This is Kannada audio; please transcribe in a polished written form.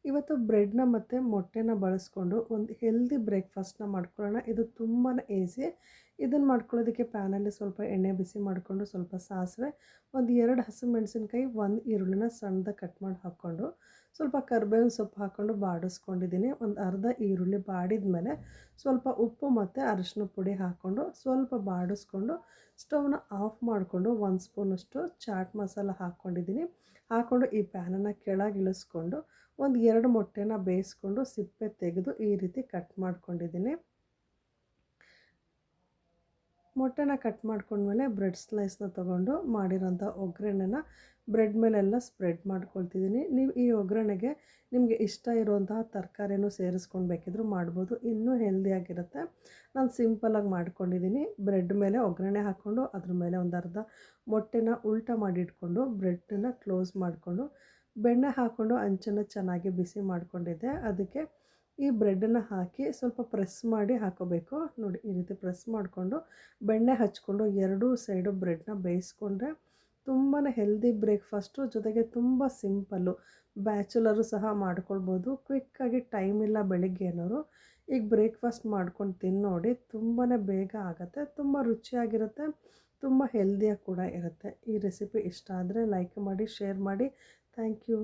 ಇವತ್ತು ಬ್ರೆಡ್‌ನ ಮತ್ತು ಮೊಟ್ಟೆನ ಬಳಸ್ಕೊಂಡು ಒಂದು ಹೆಲ್ದಿ ಬ್ರೇಕ್‌ಫಾಸ್ಟ್‌ನ ಮಾಡ್ಕೊಳ್ಳೋಣ. ಇದು ತುಂಬಾ ಈಸಿ. ಇದನ್ನು ಮಾಡ್ಕೊಳ್ಳೋದಕ್ಕೆ ಪ್ಯಾನಲ್ಲಿ ಸ್ವಲ್ಪ ಎಣ್ಣೆ ಬಿಸಿ ಮಾಡಿಕೊಂಡು, ಸ್ವಲ್ಪ ಸಾಸಿವೆ, ಒಂದು 2 ಹಸಿಮೆಣಸಿನ್ಕಾಯಿ, 1 ಈರುಳ್ಳಿನ ಸಣ್ಣದಾಗಿ ಕಟ್ ಮಾಡಿ ಹಾಕ್ಕೊಂಡು, ಸ್ವಲ್ಪ ಕರಿಬೇವಿನ ಸೊಪ್ಪು ಹಾಕ್ಕೊಂಡು ಬಾಡಿಸ್ಕೊಂಡಿದ್ದೀನಿ. ಒಂದು ಅರ್ಧ ಈರುಳ್ಳಿ ಬಾಡಿದ ಮೇಲೆ ಸ್ವಲ್ಪ ಉಪ್ಪು ಮತ್ತು ಅರಿಶಿನ ಪುಡಿ ಹಾಕ್ಕೊಂಡು ಸ್ವಲ್ಪ ಬಾಡಿಸ್ಕೊಂಡು ಸ್ಟವ್ನ ಆಫ್ ಮಾಡಿಕೊಂಡು 1 ಸ್ಪೂನಷ್ಟು ಚಾಟ್ ಮಸಾಲ ಹಾಕ್ಕೊಂಡಿದ್ದೀನಿ. ಹಾಕ್ಕೊಂಡು ಈ ಪ್ಯಾನನ್ನು ಕೆಳಗೆ ಇಳಿಸ್ಕೊಂಡು ಒಂದು 2 ಮೊಟ್ಟೆನ ಬೇಯಿಸ್ಕೊಂಡು ಸಿಪ್ಪೆ ತೆಗೆದು ಈ ರೀತಿ ಕಟ್ ಮಾಡ್ಕೊಂಡಿದ್ದೀನಿ. ಮೊಟ್ಟೆನ ಕಟ್ ಮಾಡ್ಕೊಂಡ್ಮೇಲೆ ಬ್ರೆಡ್ ಸ್ಲೈಸ್ನ ತೊಗೊಂಡು ಮಾಡಿರೋಂಥ ಒಗ್ಗರಣೆನ ಬ್ರೆಡ್ ಮೇಲೆಲ್ಲ ಸ್ಪ್ರೆಡ್ ಮಾಡ್ಕೊಳ್ತಿದ್ದೀನಿ. ನೀವು ಈ ಒಗ್ಗರಣೆಗೆ ನಿಮಗೆ ಇಷ್ಟ ಇರುವಂತಹ ತರಕಾರಿನೂ ಸೇರಿಸ್ಕೊಂಡು ಬೇಕಿದ್ರೂ ಮಾಡ್ಬೋದು, ಇನ್ನೂ ಹೆಲ್ದಿಯಾಗಿರುತ್ತೆ. ನಾನು ಸಿಂಪಲಾಗಿ ಮಾಡ್ಕೊಂಡಿದ್ದೀನಿ. ಬ್ರೆಡ್ ಮೇಲೆ ಒಗ್ಗರಣೆ ಹಾಕ್ಕೊಂಡು ಅದ್ರ ಮೇಲೆ ಒಂದು ಅರ್ಧ ಮೊಟ್ಟೆನ ಉಲ್ಟ ಮಾಡಿಟ್ಕೊಂಡು ಬ್ರೆಡ್ಡನ್ನ ಕ್ಲೋಸ್ ಮಾಡಿಕೊಂಡು ಬೆಣ್ಣೆ ಹಾಕ್ಕೊಂಡು ಅಂಚನ್ನು ಚೆನ್ನಾಗಿ ಬಿಸಿ ಮಾಡ್ಕೊಂಡಿದ್ದೆ. ಅದಕ್ಕೆ ಈ ಬ್ರೆಡ್ಡನ್ನು ಹಾಕಿ ಸ್ವಲ್ಪ ಪ್ರೆಸ್ ಮಾಡಿ ಹಾಕೋಬೇಕು. ನೋಡಿ, ಈ ರೀತಿ ಪ್ರೆಸ್ ಮಾಡಿಕೊಂಡು ಬೆಣ್ಣೆ ಹಚ್ಕೊಂಡು ಎರಡೂ ಸೈಡು ಬ್ರೆಡ್ನ ಬೇಯಿಸ್ಕೊಂಡ್ರೆ ತುಂಬಾ ಹೆಲ್ದಿ ಬ್ರೇಕ್ಫಾಸ್ಟು, ಜೊತೆಗೆ ತುಂಬ ಸಿಂಪಲ್ಲು. ಬ್ಯಾಚುಲರು ಸಹ ಮಾಡ್ಕೊಳ್ಬೋದು. ಕ್ವಿಕ್ಕಾಗಿ ಟೈಮ್ ಇಲ್ಲ ಬೆಳಿಗ್ಗೆ ಅನ್ನೋರು ಈಗ ಬ್ರೇಕ್ಫಾಸ್ಟ್ ಮಾಡ್ಕೊಂಡು ತಿನ್ನೋಡಿ, ತುಂಬಾ ಬೇಗ ಆಗುತ್ತೆ, ತುಂಬ ರುಚಿಯಾಗಿರುತ್ತೆ, ತುಂಬ ಹೆಲ್ದಿಯಾಗಿ ಕೂಡ ಇರುತ್ತೆ. ಈ ರೆಸಿಪಿ ಇಷ್ಟ ಆದರೆ ಲೈಕ್ ಮಾಡಿ, ಶೇರ್ ಮಾಡಿ. Thank you.